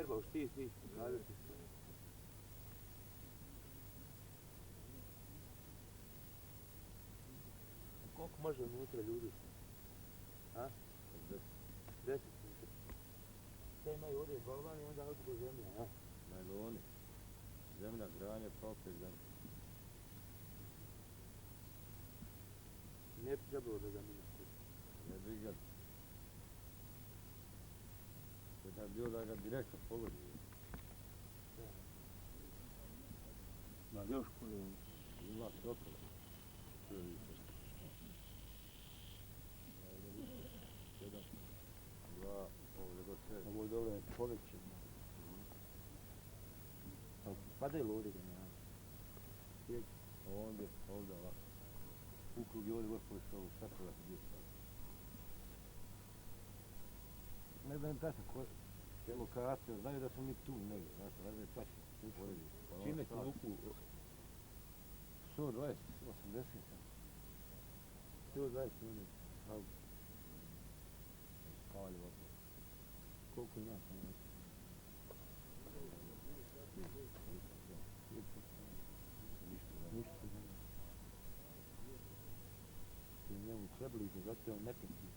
berba, už ti pokazati. Koliko može unutra ljudi? A? 10. Sve imaju ovdje balvan i onda odgo zemlja, ja? Najloni. Zemlja, granje, pa opet zemlja. Ne bi trebalo da ga minati. Ne bi ga. Da je bilo da ga direktno pogodi. Ma još koju? Ima sokola. To je više. 7, 2, ovdje do 7. Ovo je dobro, poveće. Padaju li ovdje ga ne? Ovdje ovako. Ukrug je ovdje gospodi što ovu šakola gdje stavio. Ne znam tačno lokaciju, znaju da smo mi tu negdje, znaš, ne znam tačno. Čime ti vuku? 120, 80. 120 minuta. Spavali ovako. Koliko ima sam ovdje? Ništa ne. Ti njemu preblizu, zato je on neprekidno.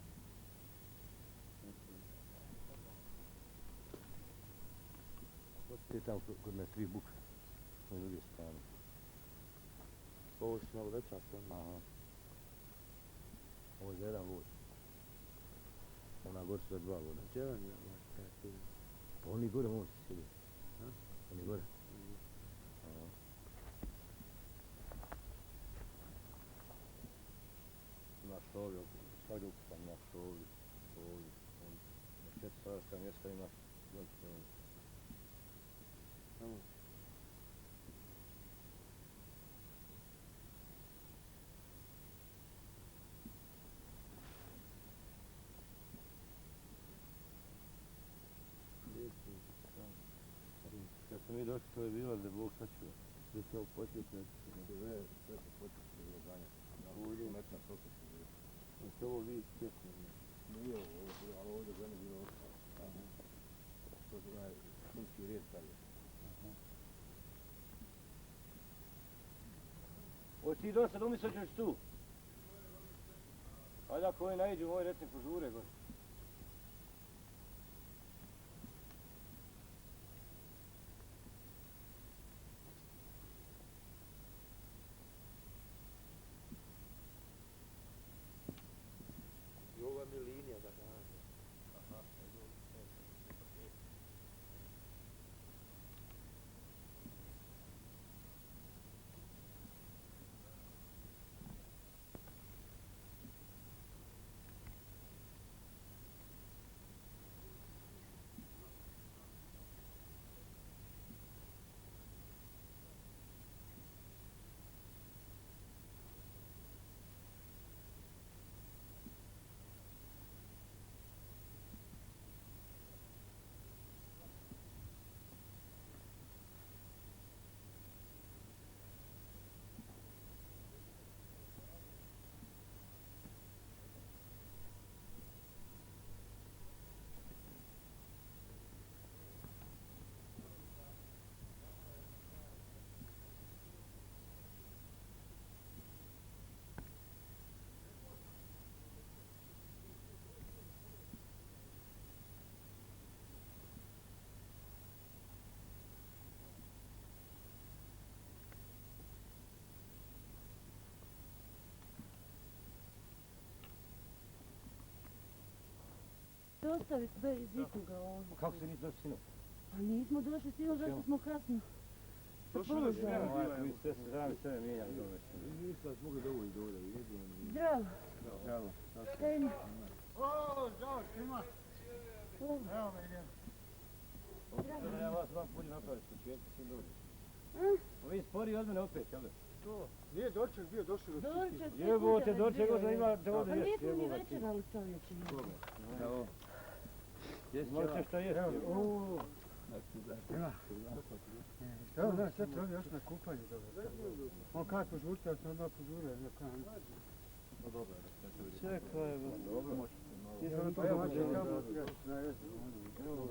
Ti je tamo kod me 3 bukve, na druge strane. Ovo su malo veća strana. Aha. Ovo je za jedan vod. Ona gore su za 2 voda. Jedan je taj tu. Pa oni gore mogu se sjediti. Oni gore. Aha. Imaš ovdje, svakdje ukupan imaš ovdje. Na 4 sadaška mjesta imaš velike ovdje. Samo. Kad smo mi došli, to je bilo da Bog sačuva. Da se ovo posjetno. Sve se početi bilo ganja. Ovdje. Metna prokreći bilo. Da se ovo vidi svjetno. Nije ovo, ali ovdje ganja bilo ostalo. To se onaj šumski red stavio. Hoći ti do sad umislit ćeš tu? Ajde ako ovi naiđu, ovi recimo požure gore. I ova mi linija da nađe. Aha, Ostavi bez ikoga ovdje. Kako se nisi došli sinu? Pa nismo došli sinu, zašto smo kasno. Sa položajem. Mi sve se zrami sve mijenjali dole. Nisam mogli da ovo i dole. Zdravo. Zdravo. Šta ima? O, zdravo, svima. O, Evo me idem. Ja vas vam puđu napraviti s početka, svim dođe. a? Vi spori od mene opet, jel da? To, nije doček bio, došli do Dođe, sve Jebote, kuće doček već god da bio, ima da ovdje Pa jest, nismo ni jebote. večerali čovječe. Evo. Jesi Možete šta jest. Uuu. Ima. Evo, ne, sad treba još na kupanje dobro. On kad požurte, ja sam odmah požurio, ne kan. Čekaj, dobro. Ja sam to domaće, kako, na jesu.